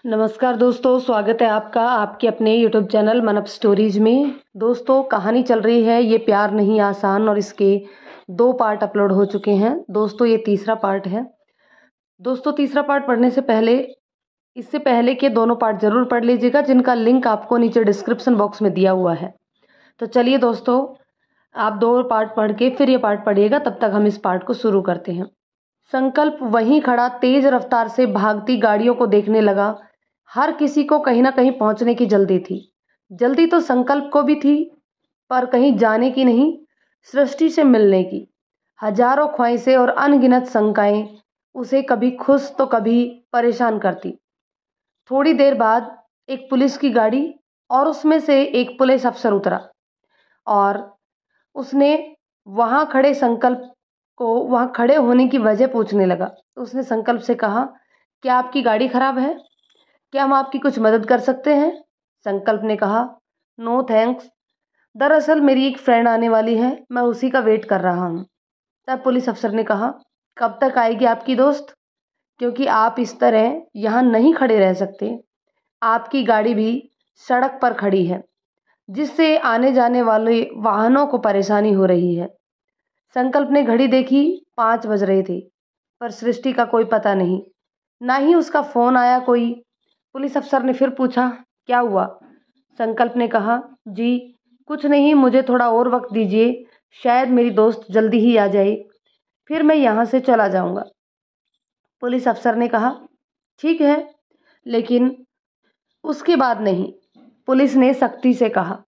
नमस्कार दोस्तों, स्वागत है आपका आपके अपने यूट्यूब चैनल मन अप स्टोरीज में। दोस्तों, कहानी चल रही है ये प्यार नहीं आसान और इसके 2 पार्ट अपलोड हो चुके हैं। दोस्तों, ये तीसरा पार्ट है। दोस्तों, तीसरा पार्ट पढ़ने से पहले इससे पहले के दोनों पार्ट ज़रूर पढ़ लीजिएगा, जिनका लिंक आपको नीचे डिस्क्रिप्शन बॉक्स में दिया हुआ है। तो चलिए दोस्तों, आप 2 पार्ट पढ़ के फिर ये पार्ट पढ़िएगा, तब तक हम इस पार्ट को शुरू करते हैं। संकल्प वहीं खड़ा तेज रफ्तार से भागती गाड़ियों को देखने लगा। हर किसी को कहीं ना कहीं पहुंचने की जल्दी थी। जल्दी तो संकल्प को भी थी, पर कहीं जाने की नहीं, सृष्टि से मिलने की। हजारों ख्वाहिशें और अनगिनत शंकाएं उसे कभी खुश तो कभी परेशान करती। थोड़ी देर बाद एक पुलिस की गाड़ी और उसमें से एक पुलिस अफसर उतरा और उसने वहां खड़े संकल्प को वहां खड़े होने की वजह पूछने लगा। तो उसने संकल्प से कहा, क्या आपकी गाड़ी खराब है? क्या हम आपकी कुछ मदद कर सकते हैं? संकल्प ने कहा, नो थैंक्स, दरअसल मेरी एक फ्रेंड आने वाली है, मैं उसी का वेट कर रहा हूँ। तब पुलिस अफसर ने कहा, कब तक आएगी आपकी दोस्त? क्योंकि आप इस तरह यहाँ नहीं खड़े रह सकते। आपकी गाड़ी भी सड़क पर खड़ी है, जिससे आने जाने वाले वाहनों को परेशानी हो रही है। संकल्प ने घड़ी देखी, 5 बज रहे थे, पर सृष्टि का कोई पता नहीं, ना ही उसका फोन आया कोई। पुलिस अफसर ने फिर पूछा, क्या हुआ? संकल्प ने कहा, जी कुछ नहीं, मुझे थोड़ा और वक्त दीजिए, शायद मेरी दोस्त जल्दी ही आ जाए, फिर मैं यहाँ से चला जाऊँगा। पुलिस अफसर ने कहा, ठीक है, लेकिन उसके बाद नहीं, पुलिस ने सख्ती से कहा।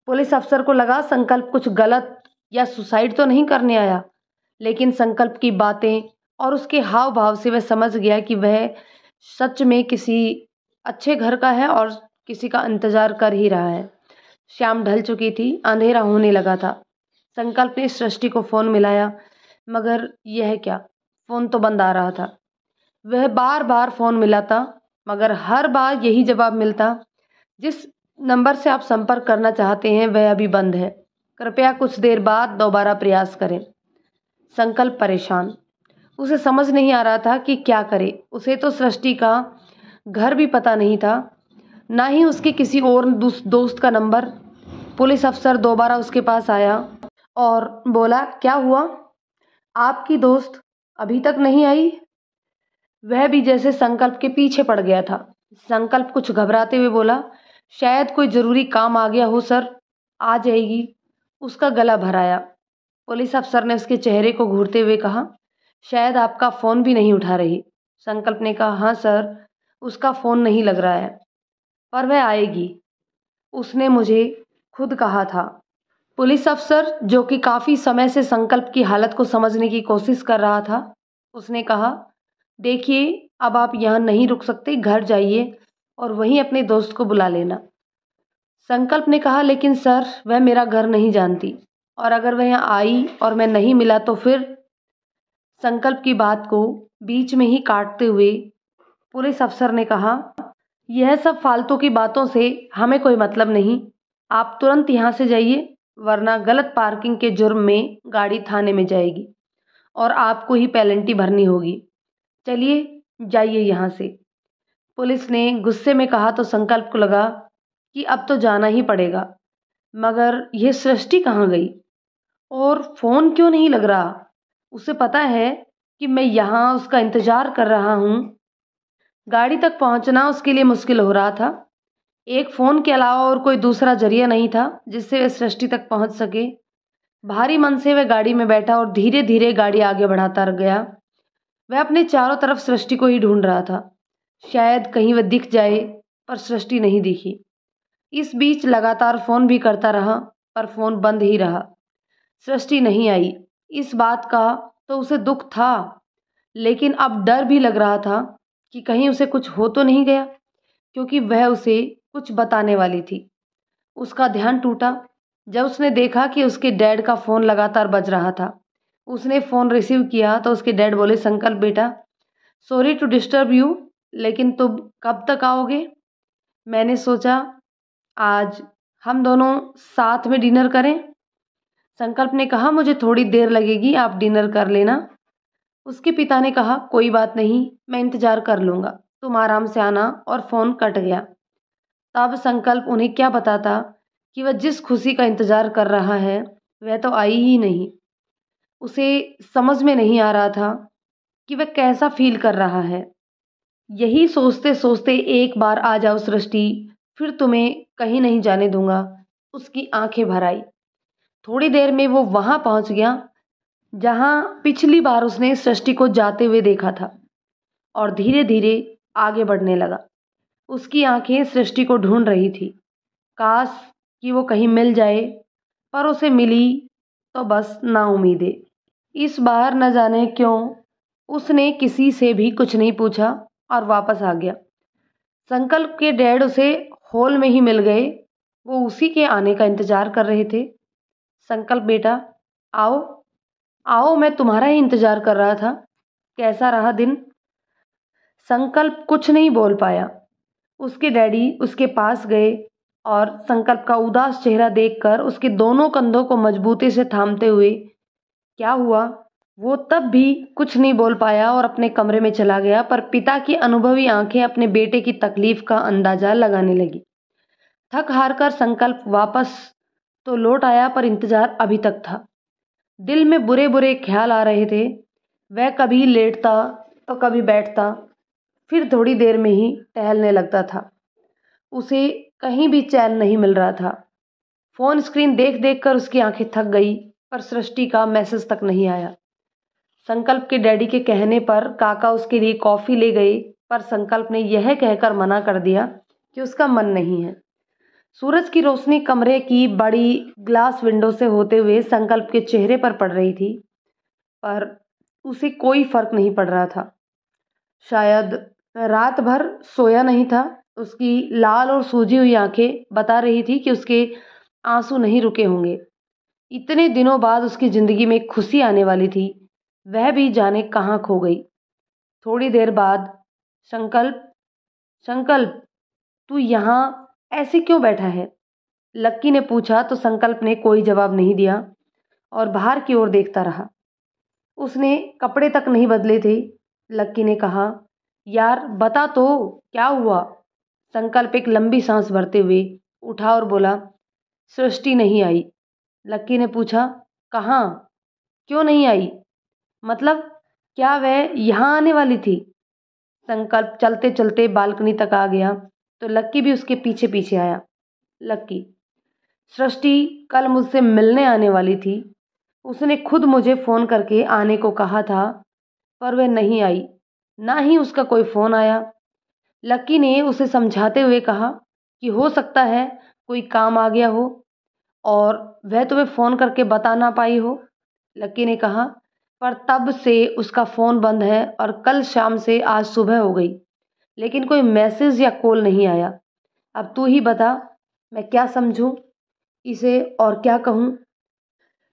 पुलिस अफसर को लगा संकल्प कुछ गलत या सुसाइड तो नहीं करने आया, लेकिन संकल्प की बातें और उसके हाव भाव से वह समझ गया कि वह सच में किसी अच्छे घर का है और किसी का इंतजार कर ही रहा है। शाम ढल चुकी थी, अंधेरा होने लगा था। संकल्प ने सृष्टि को फोन मिलाया, मगर यह क्या, फोन तो बंद आ रहा था। वह बार बार फोन मिलाता, मगर हर बार यही जवाब मिलता, जिस नंबर से आप संपर्क करना चाहते हैं वह अभी बंद है, कृपया कुछ देर बाद दोबारा प्रयास करें। संकल्प परेशान, उसे समझ नहीं आ रहा था कि क्या करे। उसे तो सृष्टि का घर भी पता नहीं था, ना ही उसके किसी और दोस्त का नंबर। पुलिस अफसर दोबारा उसके पास आया और बोला, क्या हुआ? आपकी दोस्त अभी तक नहीं आई? वह भी जैसे संकल्प के पीछे पड़ गया था। संकल्प कुछ घबराते हुए बोला, शायद कोई जरूरी काम आ गया हो सर, आ जाएगी। उसका गला भराया। पुलिस अफसर ने उसके चेहरे को घूरते हुए कहा, शायद आपका फ़ोन भी नहीं उठा रही। संकल्प ने कहा, हाँ सर, उसका फ़ोन नहीं लग रहा है, पर वह आएगी, उसने मुझे खुद कहा था। पुलिस अफसर, जो कि काफ़ी समय से संकल्प की हालत को समझने की कोशिश कर रहा था, उसने कहा, देखिए अब आप यहाँ नहीं रुक सकते, घर जाइए और वहीं अपने दोस्त को बुला लेना। संकल्प ने कहा, लेकिन सर वह मेरा घर नहीं जानती, और अगर वह यहाँ आई और मैं नहीं मिला तो फिर? संकल्प की बात को बीच में ही काटते हुए पुलिस अफसर ने कहा, यह सब फालतू की बातों से हमें कोई मतलब नहीं, आप तुरंत यहाँ से जाइए, वरना गलत पार्किंग के जुर्म में गाड़ी थाने में जाएगी और आपको ही पेनल्टी भरनी होगी। चलिए जाइए यहाँ से। पुलिस ने गुस्से में कहा तो संकल्प को लगा कि अब तो जाना ही पड़ेगा, मगर यह सृष्टि कहाँ गई और फोन क्यों नहीं लग रहा? उसे पता है कि मैं यहाँ उसका इंतजार कर रहा हूँ। गाड़ी तक पहुँचना उसके लिए मुश्किल हो रहा था। एक फ़ोन के अलावा और कोई दूसरा जरिया नहीं था जिससे वह सृष्टि तक पहुँच सके। भारी मन से वह गाड़ी में बैठा और धीरे धीरे गाड़ी आगे बढ़ाता गया। वह अपने चारों तरफ सृष्टि को ही ढूंढ रहा था, शायद कहीं वह दिख जाए, पर सृष्टि नहीं दिखी। इस बीच लगातार फ़ोन भी करता रहा, पर फ़ोन बंद ही रहा। सृष्टि नहीं आई, इस बात का तो उसे दुख था, लेकिन अब डर भी लग रहा था कि कहीं उसे कुछ हो तो नहीं गया, क्योंकि वह उसे कुछ बताने वाली थी। उसका ध्यान टूटा जब उसने देखा कि उसके डैड का फ़ोन लगातार बज रहा था। उसने फ़ोन रिसीव किया तो उसके डैड बोले, संकल्प बेटा, सॉरी टू डिस्टर्ब यू, लेकिन तुम कब तक आओगे? मैंने सोचा आज हम दोनों साथ में डिनर करें। संकल्प ने कहा, मुझे थोड़ी देर लगेगी, आप डिनर कर लेना। उसके पिता ने कहा, कोई बात नहीं, मैं इंतज़ार कर लूँगा। तुम आराम से आना। और फ़ोन कट गया। तब संकल्प उन्हें क्या बताता कि वह जिस खुशी का इंतज़ार कर रहा है वह तो आई ही नहीं। उसे समझ में नहीं आ रहा था कि वह कैसा फ़ील कर रहा है। यही सोचते सोचते एक बार आ जाओ सृष्टि, फिर तुम्हें कहीं नहीं जाने दूंगा, उसकी आंखें भर आई। थोड़ी देर में वो वहां पहुंच गया जहां पिछली बार उसने सृष्टि को जाते हुए देखा था और धीरे धीरे आगे बढ़ने लगा। उसकी आंखें सृष्टि को ढूंढ रही थी। काश कि वो कहीं मिल जाए, पर उसे मिली तो बस नाउम्मीदें। इस बार न जाने क्यों उसने किसी से भी कुछ नहीं पूछा और वापस आ गया। संकल्प के डैड उसे हॉल में ही मिल गए। वो उसी के आने का इंतजार कर रहे थे। संकल्प बेटा, आओ आओ, मैं तुम्हारा ही इंतजार कर रहा था। कैसा रहा दिन? संकल्प कुछ नहीं बोल पाया। उसके डैडी उसके पास गए और संकल्प का उदास चेहरा देखकर उसके दोनों कंधों को मजबूती से थामते हुए, क्या हुआ? वो तब भी कुछ नहीं बोल पाया और अपने कमरे में चला गया। पर पिता की अनुभवी आंखें अपने बेटे की तकलीफ का अंदाजा लगाने लगी। थक हार कर संकल्प वापस तो लौट आया, पर इंतजार अभी तक था। दिल में बुरे बुरे ख्याल आ रहे थे। वह कभी लेटता तो कभी बैठता, फिर थोड़ी देर में ही टहलने लगता था। उसे कहीं भी चैन नहीं मिल रहा था। फोन स्क्रीन देख देख कर उसकी आंखें थक गई, पर सृष्टि का मैसेज तक नहीं आया। संकल्प के डैडी के कहने पर काका उसके लिए कॉफी ले गए, पर संकल्प ने यह कहकर मना कर दिया कि उसका मन नहीं है। सूरज की रोशनी कमरे की बड़ी ग्लास विंडो से होते हुए संकल्प के चेहरे पर पड़ रही थी, पर उसे कोई फर्क नहीं पड़ रहा था। शायद रात भर सोया नहीं था। उसकी लाल और सूजी हुई आंखें बता रही थी कि उसके आंसू नहीं रुके होंगे। इतने दिनों बाद उसकी जिंदगी में खुशी आने वाली थी, वह भी जाने कहाँ खो गई। थोड़ी देर बाद, संकल्प संकल्प, तू यहाँ ऐसे क्यों बैठा है? लक्की ने पूछा तो संकल्प ने कोई जवाब नहीं दिया और बाहर की ओर देखता रहा। उसने कपड़े तक नहीं बदले थे। लक्की ने कहा, यार बता तो, क्या हुआ? संकल्प एक लंबी सांस भरते हुए उठा और बोला, सृष्टि नहीं आई। लक्की ने पूछा, कहाँ? क्यों नहीं आई? मतलब क्या वह यहाँ आने वाली थी? संकल्प चलते चलते बालकनी तक आ गया तो लक्की भी उसके पीछे पीछे आया। लक्की, सृष्टि कल मुझसे मिलने आने वाली थी। उसने खुद मुझे फ़ोन करके आने को कहा था, पर वह नहीं आई, ना ही उसका कोई फ़ोन आया। लक्की ने उसे समझाते हुए कहा कि हो सकता है कोई काम आ गया हो और वह तुम्हें फ़ोन करके बता ना पाई हो। लक्की ने कहा, पर तब से उसका फ़ोन बंद है और कल शाम से आज सुबह हो गई, लेकिन कोई मैसेज या कॉल नहीं आया। अब तू ही बता, मैं क्या समझूं इसे और क्या कहूं?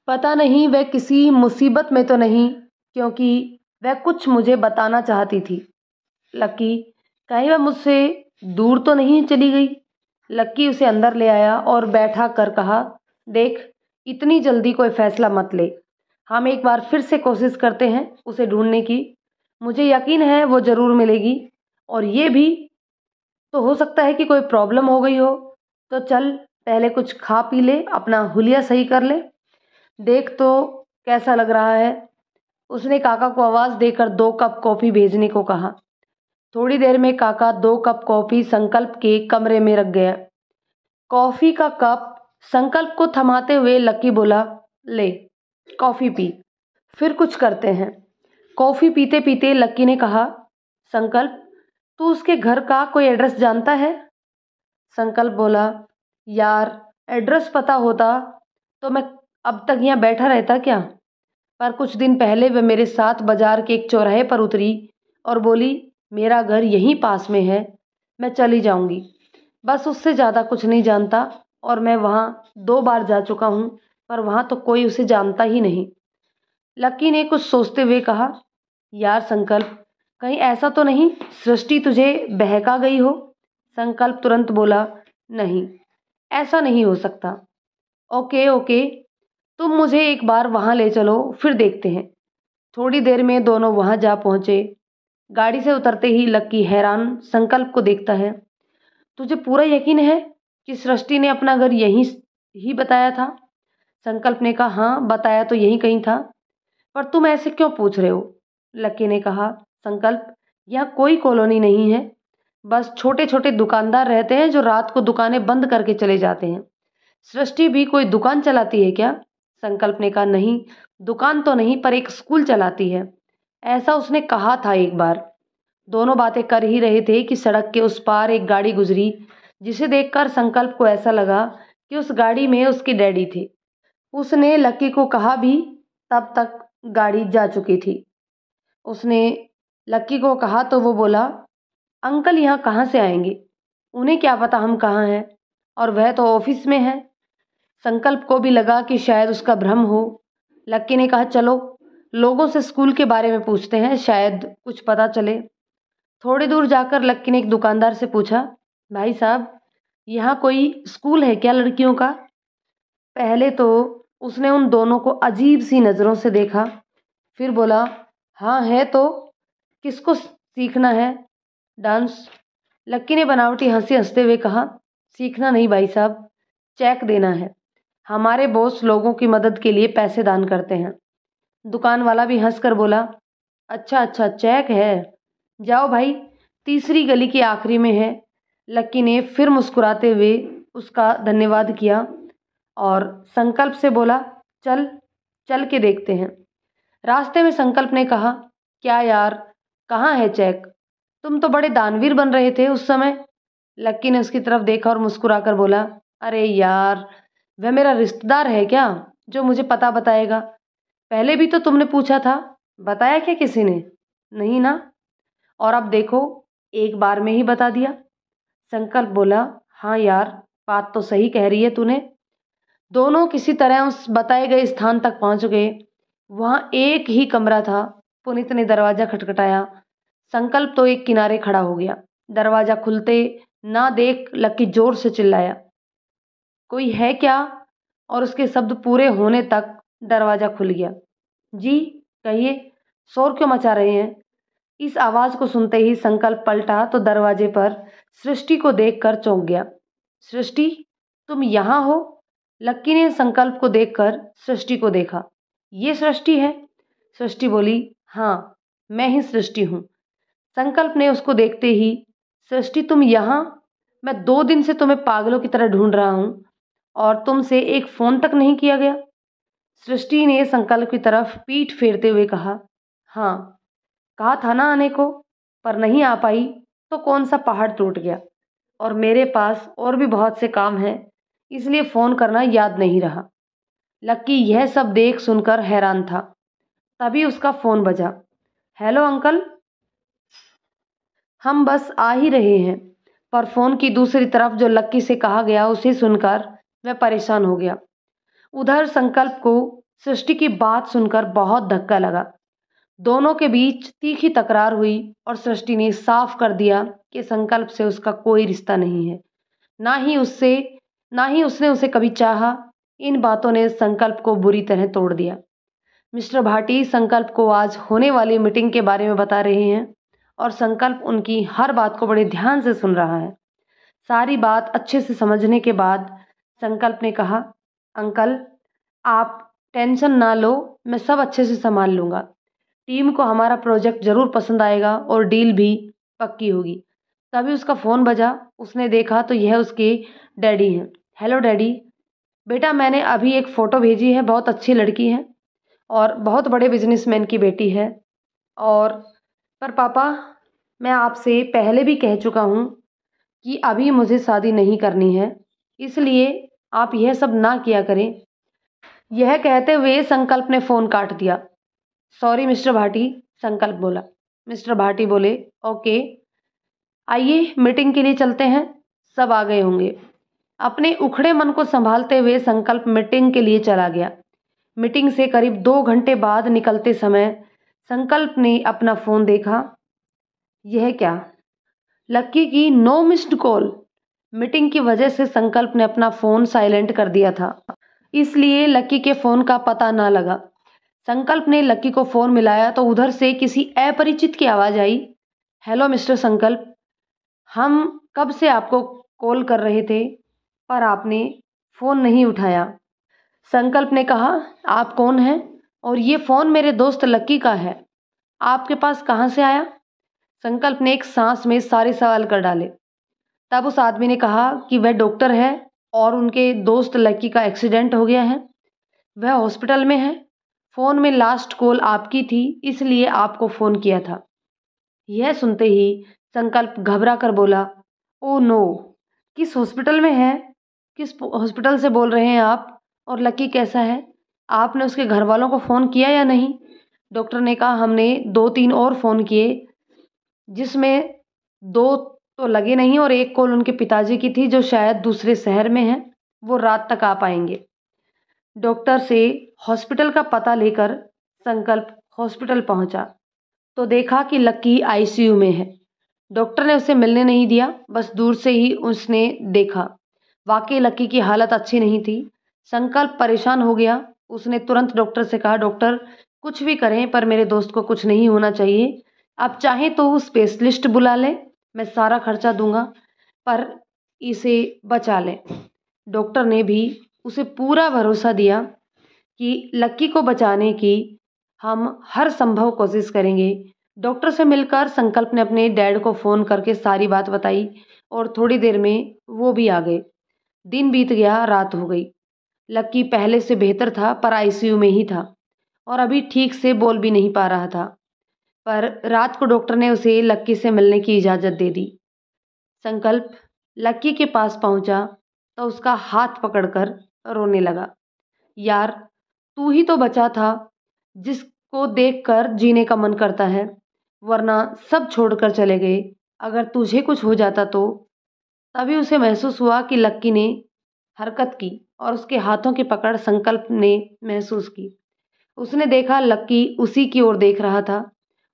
पता नहीं वह किसी मुसीबत में तो नहीं, क्योंकि वह कुछ मुझे बताना चाहती थी। लक्की, कहीं वह मुझसे दूर तो नहीं चली गई? लक्की उसे अंदर ले आया और बैठा कर कहा, देख, इतनी जल्दी कोई फैसला मत ले। हम एक बार फिर से कोशिश करते हैं उसे ढूंढने की। मुझे यकीन है वो ज़रूर मिलेगी। और ये भी तो हो सकता है कि कोई प्रॉब्लम हो गई हो। तो चल पहले कुछ खा पी ले, अपना हुलिया सही कर ले। देख तो कैसा लग रहा है। उसने काका को आवाज़ देकर 2 कप कॉफ़ी भेजने को कहा। थोड़ी देर में काका 2 कप कॉफ़ी संकल्प के कमरे में रख गया। कॉफ़ी का कप संकल्प को थमाते हुए लक्की बोला, ले कॉफ़ी पी, फिर कुछ करते हैं। कॉफ़ी पीते पीते लक्की ने कहा, संकल्प, तू उसके घर का कोई एड्रेस जानता है? संकल्प बोला, यार एड्रेस पता होता तो मैं अब तक यहाँ बैठा रहता क्या? पर कुछ दिन पहले वह मेरे साथ बाजार के एक चौराहे पर उतरी और बोली, मेरा घर यहीं पास में है, मैं चली जाऊंगी। बस उससे ज़्यादा कुछ नहीं जानता और मैं वहाँ 2 बार जा चुका हूँ, पर वहाँ तो कोई उसे जानता ही नहीं। लक्की ने कुछ सोचते हुए कहा, यार संकल्प, कहीं ऐसा तो नहीं सृष्टि तुझे बहका गई हो? संकल्प तुरंत बोला, नहीं, ऐसा नहीं हो सकता। ओके ओके, तुम मुझे एक बार वहाँ ले चलो, फिर देखते हैं। थोड़ी देर में दोनों वहाँ जा पहुँचे। गाड़ी से उतरते ही लक्की हैरान संकल्प को देखता है। तुझे पूरा यकीन है कि सृष्टि ने अपना घर यहीं ही बताया था? संकल्प ने कहा, हाँ बताया तो यहीं कहीं था, पर तुम ऐसे क्यों पूछ रहे हो? लक्की ने कहा, संकल्प यहाँ कोई कॉलोनी नहीं है, बस छोटे छोटे दुकानदार रहते हैं जो रात को दुकानें बंद करके चले जाते हैं। सृष्टि भी कोई दुकान चलाती है क्या? संकल्प ने कहा, नहीं दुकान तो नहीं पर एक स्कूल चलाती है, ऐसा उसने कहा था एक बार। दोनों बातें कर ही रहे थे कि सड़क के उस पार एक गाड़ी गुजरी, जिसे देखकर संकल्प को ऐसा लगा कि उस गाड़ी में उसके डैडी थे। उसने लक्की को कहा भी, तब तक गाड़ी जा चुकी थी। उसने लक्की को कहा तो वो बोला, अंकल यहाँ कहाँ से आएंगे, उन्हें क्या पता हम कहाँ हैं, और वह तो ऑफिस में है। संकल्प को भी लगा कि शायद उसका भ्रम हो। लक्की ने कहा, चलो लोगों से स्कूल के बारे में पूछते हैं, शायद कुछ पता चले। थोड़ी दूर जाकर लक्की ने एक दुकानदार से पूछा, भाई साहब यहाँ कोई स्कूल है क्या लड़कियों का? पहले तो उसने उन दोनों को अजीब सी नज़रों से देखा, फिर बोला, हाँ है तो, किसको सीखना है? डांस। लक्की ने बनावटी हंसी हंसते हुए कहा, सीखना नहीं भाई साहब, चेक देना है। हमारे बॉस लोगों की मदद के लिए पैसे दान करते हैं। दुकान वाला भी हंसकर बोला, अच्छा अच्छा चेक है, जाओ भाई, तीसरी गली की आखिरी में है। लक्की ने फिर मुस्कुराते हुए उसका धन्यवाद किया और संकल्प से बोला, चल चल के देखते हैं। रास्ते में संकल्प ने कहा, क्या यार कहाँ है चेक, तुम तो बड़े दानवीर बन रहे थे उस समय। लक्की ने उसकी तरफ देखा और मुस्कुराकर बोला, अरे यार वह मेरा रिश्तेदार है क्या जो मुझे पता बताएगा? पहले भी तो तुमने पूछा था, बताया क्या किसी ने? नहीं ना, और अब देखो एक बार में ही बता दिया। संकल्प बोला, हाँ यार बात तो सही कह रही है तूने। दोनों किसी तरह उस बताए गए स्थान तक पहुंच गए। वहां एक ही कमरा था। पुनीत ने दरवाजा खटखटाया। संकल्प तो एक किनारे खड़ा हो गया। दरवाजा खुलते ना देख लक्की जोर से चिल्लाया, कोई है क्या? और उसके शब्द पूरे होने तक दरवाजा खुल गया। जी कहिए, शोर क्यों मचा रहे हैं? इस आवाज को सुनते ही संकल्प पलटा तो दरवाजे पर सृष्टि को देखकर चौंक गया। सृष्टि तुम यहाँ हो? लक्की ने संकल्प को देखकर सृष्टि को देखा। ये सृष्टि है? सृष्टि बोली, हाँ मैं ही सृष्टि हूँ। संकल्प ने उसको देखते ही, सृष्टि तुम यहाँ? मैं 2 दिन से तुम्हें पागलों की तरह ढूंढ रहा हूँ और तुमसे एक फोन तक नहीं किया गया। सृष्टि ने संकल्प की तरफ पीठ फेरते हुए कहा, हाँ कहा था ना आने को, पर नहीं आ पाई तो कौन सा पहाड़ टूट गया, और मेरे पास और भी बहुत से काम हैं, इसलिए फ़ोन करना याद नहीं रहा। लक्की यह सब देख सुनकर हैरान था। तभी उसका फ़ोन बजा। हेलो अंकल, हम बस आ ही रहे हैं। पर फ़ोन की दूसरी तरफ जो लक्की से कहा गया उसे सुनकर वह परेशान हो गया। उधर संकल्प को सृष्टि की बात सुनकर बहुत धक्का लगा। दोनों के बीच तीखी तकरार हुई और सृष्टि ने साफ कर दिया कि संकल्प से उसका कोई रिश्ता नहीं है, ना ही उसने उसे कभी चाहा। इन बातों ने संकल्प को बुरी तरह तोड़ दिया। मिस्टर भाटी संकल्प को आज होने वाली मीटिंग के बारे में बता रहे हैं और संकल्प उनकी हर बात को बड़े ध्यान से सुन रहा है। सारी बात अच्छे से समझने के बाद संकल्प ने कहा, अंकल आप टेंशन ना लो, मैं सब अच्छे से संभाल लूँगा। टीम को हमारा प्रोजेक्ट ज़रूर पसंद आएगा और डील भी पक्की होगी। तभी उसका फ़ोन बजा। उसने देखा तो यह उसके डैडी हैं। हेलो डैडी, बेटा मैंने अभी एक फ़ोटो भेजी है, बहुत अच्छी लड़की है और बहुत बड़े बिजनेसमैन की बेटी है। और पर पापा मैं आपसे पहले भी कह चुका हूँ कि अभी मुझे शादी नहीं करनी है, इसलिए आप यह सब ना किया करें। यह कहते हुए संकल्प ने फ़ोन काट दिया। सॉरी मिस्टर भाटी, संकल्प बोला। मिस्टर भाटी बोले, ओके आइए मीटिंग के लिए चलते हैं, सब आ गए होंगे। अपने उखड़े मन को संभालते हुए संकल्प मीटिंग के लिए चला गया। मीटिंग से करीब 2 घंटे बाद निकलते समय संकल्प ने अपना फ़ोन देखा। यह क्या? लक्की की नो मिस्ड कॉल। मीटिंग की वजह से संकल्प ने अपना फ़ोन साइलेंट कर दिया था, इसलिए लक्की के फ़ोन का पता ना लगा। संकल्प ने लक्की को फ़ोन मिलाया तो उधर से किसी अपरिचित की आवाज़ आई। हेलो मिस्टर संकल्प, हम कब से आपको कॉल कर रहे थे पर आपने फ़ोन नहीं उठाया। संकल्प ने कहा, आप कौन हैं और ये फ़ोन मेरे दोस्त लक्की का है, आपके पास कहाँ से आया। संकल्प ने एक सांस में सारे सवाल कर डाले। तब उस आदमी ने कहा कि वह डॉक्टर है और उनके दोस्त लक्की का एक्सीडेंट हो गया है, वह हॉस्पिटल में है। फ़ोन में लास्ट कॉल आपकी थी, इसलिए आपको फ़ोन किया था। यह सुनते ही संकल्प घबरा कर बोला, ओ नो, किस हॉस्पिटल में है, किस हॉस्पिटल से बोल रहे हैं आप, और लकी कैसा है, आपने उसके घर वालों को फ़ोन किया या नहीं। डॉक्टर ने कहा, हमने 2-3 और फ़ोन किए, जिसमें 2 तो लगे नहीं और एक कॉल उनके पिताजी की थी जो शायद दूसरे शहर में हैं, वो रात तक आ पाएंगे। डॉक्टर से हॉस्पिटल का पता लेकर संकल्प हॉस्पिटल पहुंचा तो देखा कि लक्की आईसीयू में है। डॉक्टर ने उसे मिलने नहीं दिया, बस दूर से ही उसने देखा। वाकई लक्की की हालत अच्छी नहीं थी। संकल्प परेशान हो गया। उसने तुरंत डॉक्टर से कहा, डॉक्टर कुछ भी करें पर मेरे दोस्त को कुछ नहीं होना चाहिए। आप चाहें तो स्पेशलिस्ट बुला लें, मैं सारा खर्चा दूंगा, पर इसे बचा लें। डॉक्टर ने भी उसे पूरा भरोसा दिया कि लक्की को बचाने की हम हर संभव कोशिश करेंगे। डॉक्टर से मिलकर संकल्प ने अपने डैड को फ़ोन करके सारी बात बताई और थोड़ी देर में वो भी आ गए। दिन बीत गया, रात हो गई। लक्की पहले से बेहतर था पर आईसीयू में ही था और अभी ठीक से बोल भी नहीं पा रहा था। पर रात को डॉक्टर ने उसे लक्की से मिलने की इजाज़त दे दी। संकल्प लक्की के पास पहुंचा तो उसका हाथ पकड़कर रोने लगा। यार, तू ही तो बचा था जिसको देखकर जीने का मन करता है, वरना सब छोड़कर चले गए। अगर तुझे कुछ हो जाता तो। तभी उसे महसूस हुआ कि लक्की ने हरकत की और उसके हाथों की पकड़ संकल्प ने महसूस की। उसने देखा लक्की उसी की ओर देख रहा था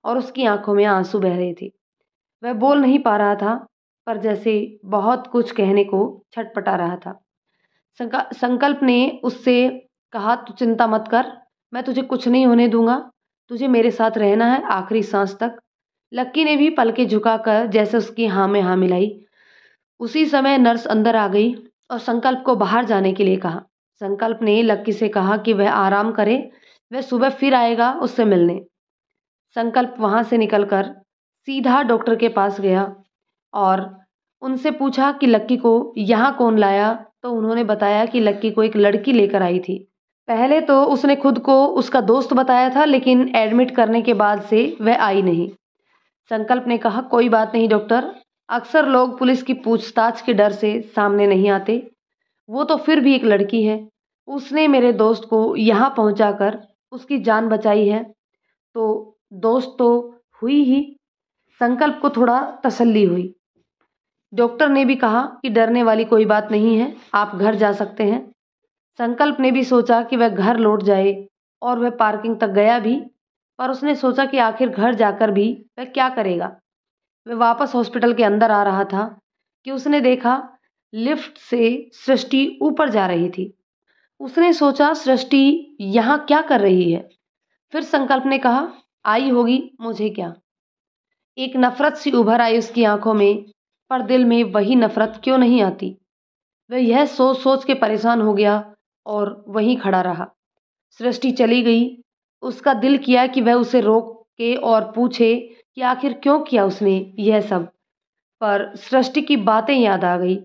और उसकी आंखों में आंसू बह रहे थे। वह बोल नहीं पा रहा था पर जैसे बहुत कुछ कहने को छटपटा रहा था। संकल्प ने उससे कहा, तू चिंता मत कर, मैं तुझे कुछ नहीं होने दूंगा, तुझे मेरे साथ रहना है आखिरी सांस तक। लक्की ने भी पलके झुकाकर जैसे उसकी हाँ में हाँ मिलाई। उसी समय नर्स अंदर आ गई और संकल्प को बाहर जाने के लिए कहा। संकल्प ने लक्की से कहा कि वह आराम करे, वह सुबह फिर आएगा उससे मिलने। संकल्प वहां से निकलकर सीधा डॉक्टर के पास गया और उनसे पूछा कि लक्की को यहाँ कौन लाया। तो उन्होंने बताया कि लक्की को एक लड़की लेकर आई थी। पहले तो उसने खुद को उसका दोस्त बताया था, लेकिन एडमिट करने के बाद से वह आई नहीं। संकल्प ने कहा, कोई बात नहीं डॉक्टर, अक्सर लोग पुलिस की पूछताछ के डर से सामने नहीं आते, वो तो फिर भी एक लड़की है, उसने मेरे दोस्त को यहाँ पहुँचाकर उसकी जान बचाई है, तो दोस्त तो हुई ही। संकल्प को थोड़ा तसल्ली हुई। डॉक्टर ने भी कहा कि डरने वाली कोई बात नहीं है, आप घर जा सकते हैं। संकल्प ने भी सोचा कि वह घर लौट जाए और वह पार्किंग तक गया भी, पर उसने सोचा कि आखिर घर जाकर भी वह क्या करेगा। वह वापस हॉस्पिटल के अंदर आ रहा था कि उसने देखा लिफ्ट से सृष्टि ऊपर जा रही थी। उसने सोचा, सृष्टि यहाँ क्या कर रही है। फिर संकल्प ने कहा, आई होगी, मुझे क्या। एक नफरत सी उभर आई उसकी आंखों में, पर दिल में वही नफरत क्यों नहीं आती। वह यह सोच सोच के परेशान हो गया और वहीं खड़ा रहा। सृष्टि चली गई। उसका दिल किया कि वह उसे रोक के और पूछे कि आखिर क्यों किया उसने यह सब, पर सृष्टि की बातें याद आ गई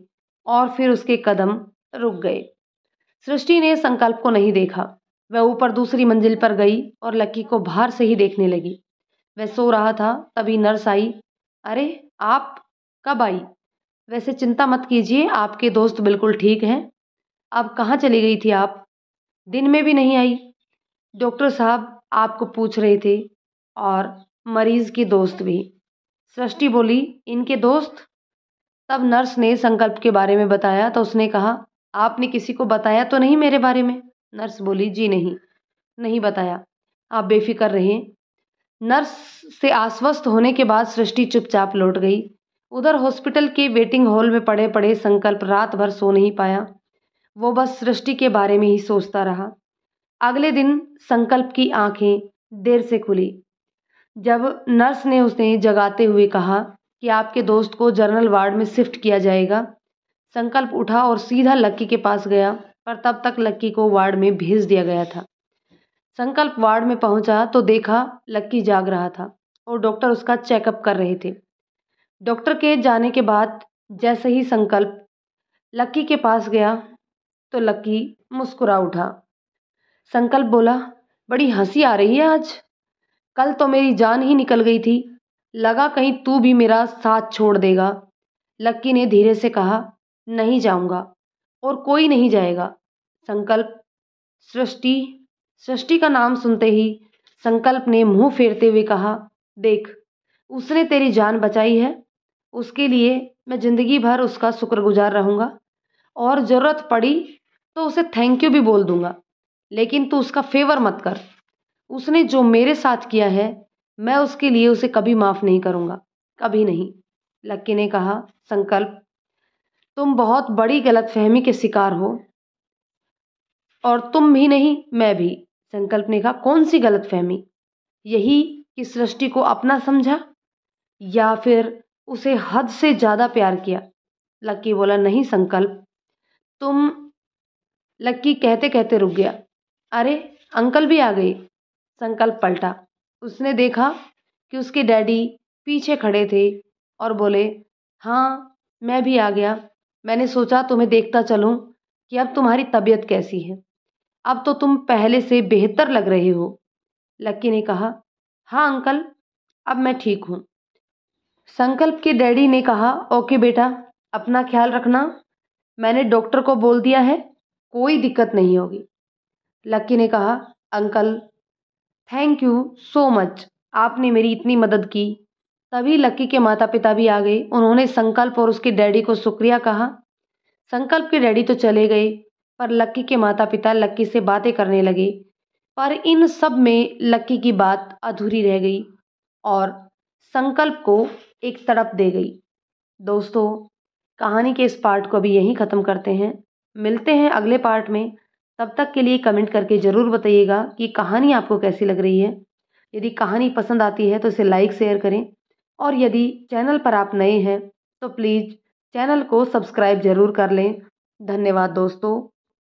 और फिर उसके कदम रुक गए। सृष्टि ने संकल्प को नहीं देखा। वह ऊपर दूसरी मंजिल पर गई और लक्की को बाहर से ही देखने लगी। वह सो रहा था, तभी नर्स आई। अरे, आप कब आई। वैसे चिंता मत कीजिए, आपके दोस्त बिल्कुल ठीक हैं। अब कहाँ चली गई थी आप, दिन में भी नहीं आई। डॉक्टर साहब आपको पूछ रहे थे और मरीज के दोस्त भी। सृष्टि बोली, इनके दोस्त। तब नर्स ने संकल्प के बारे में बताया तो उसने कहा, आपने किसी को बताया तो नहीं मेरे बारे में। नर्स बोली, जी नहीं, नहीं बताया, आप बेफिक्र रहें। नर्स से आश्वस्त होने के बाद सृष्टि चुपचाप लौट गई। उधर हॉस्पिटल के वेटिंग हॉल में पड़े पड़े संकल्प रात भर सो नहीं पाया। वो बस सृष्टि के बारे में ही सोचता रहा। अगले दिन संकल्प की आंखें देर से खुली। जब नर्स ने उसे जगाते हुए कहा कि आपके दोस्त को जनरल वार्ड में शिफ्ट किया जाएगा, संकल्प उठा और सीधा लक्की के पास गया, पर तब तक लक्की को वार्ड में भेज दिया गया था। संकल्प वार्ड में पहुंचा तो देखा लक्की जाग रहा था और डॉक्टर उसका चेकअप कर रहे थे। डॉक्टर के जाने के बाद जैसे ही संकल्प लक्की के पास गया तो लक्की मुस्कुरा उठा। संकल्प बोला, बड़ी हंसी आ रही है आज। कल तो मेरी जान ही निकल गई थी, लगा कहीं तू भी मेरा साथ छोड़ देगा। लक्की ने धीरे से कहा, नहीं जाऊंगा और कोई नहीं जाएगा। संकल्प सृष्टि सृष्टि का नाम सुनते ही संकल्प ने मुंह फेरते हुए कहा, देख, उसने तेरी जान बचाई है, उसके लिए मैं जिंदगी भर उसका शुक्रगुजार रहूंगा और जरूरत पड़ी तो उसे थैंक यू भी बोल दूंगा, लेकिन तू उसका फेवर मत कर। उसने जो मेरे साथ किया है मैं उसके लिए उसे कभी माफ नहीं करूंगा, कभी नहीं। लक्की ने कहा, संकल्प तुम बहुत बड़ी गलतफहमी के शिकार हो, और तुम भी नहीं मैं भी। संकल्प ने कहा, कौन सी गलतफहमी? यही कि सृष्टि को अपना समझा या फिर उसे हद से ज्यादा प्यार किया। लक्की बोला, नहीं संकल्प, तुम। लक्की कहते कहते रुक गया। अरे, अंकल भी आ गए। संकल्प पलटा। उसने देखा कि उसके डैडी पीछे खड़े थे और बोले, हाँ मैं भी आ गया। मैंने सोचा तुम्हें देखता चलूं कि अब तुम्हारी तबीयत कैसी है। अब तो तुम पहले से बेहतर लग रहे हो। लक्की ने कहा, हाँ अंकल, अब मैं ठीक हूँ। संकल्प के डैडी ने कहा, ओके बेटा, अपना ख्याल रखना। मैंने डॉक्टर को बोल दिया है, कोई दिक्कत नहीं होगी। लक्की ने कहा, uncle thank you so much, आपने मेरी इतनी मदद की। तभी लक्की के माता पिता भी आ गए। उन्होंने संकल्प और उसके डैडी को शुक्रिया कहा। संकल्प के डैडी तो चले गए, पर लक्की के माता पिता लक्की से बातें करने लगे। पर इन सब में लक्की की बात अधूरी रह गई और संकल्प को एक तड़प दे गई। दोस्तों, कहानी के इस पार्ट को अभी यहीं ख़त्म करते हैं। मिलते हैं अगले पार्ट में। तब तक के लिए कमेंट करके ज़रूर बताइएगा कि कहानी आपको कैसी लग रही है। यदि कहानी पसंद आती है तो इसे लाइक शेयर करें, और यदि चैनल पर आप नए हैं तो प्लीज़ चैनल को सब्सक्राइब ज़रूर कर लें। धन्यवाद दोस्तों।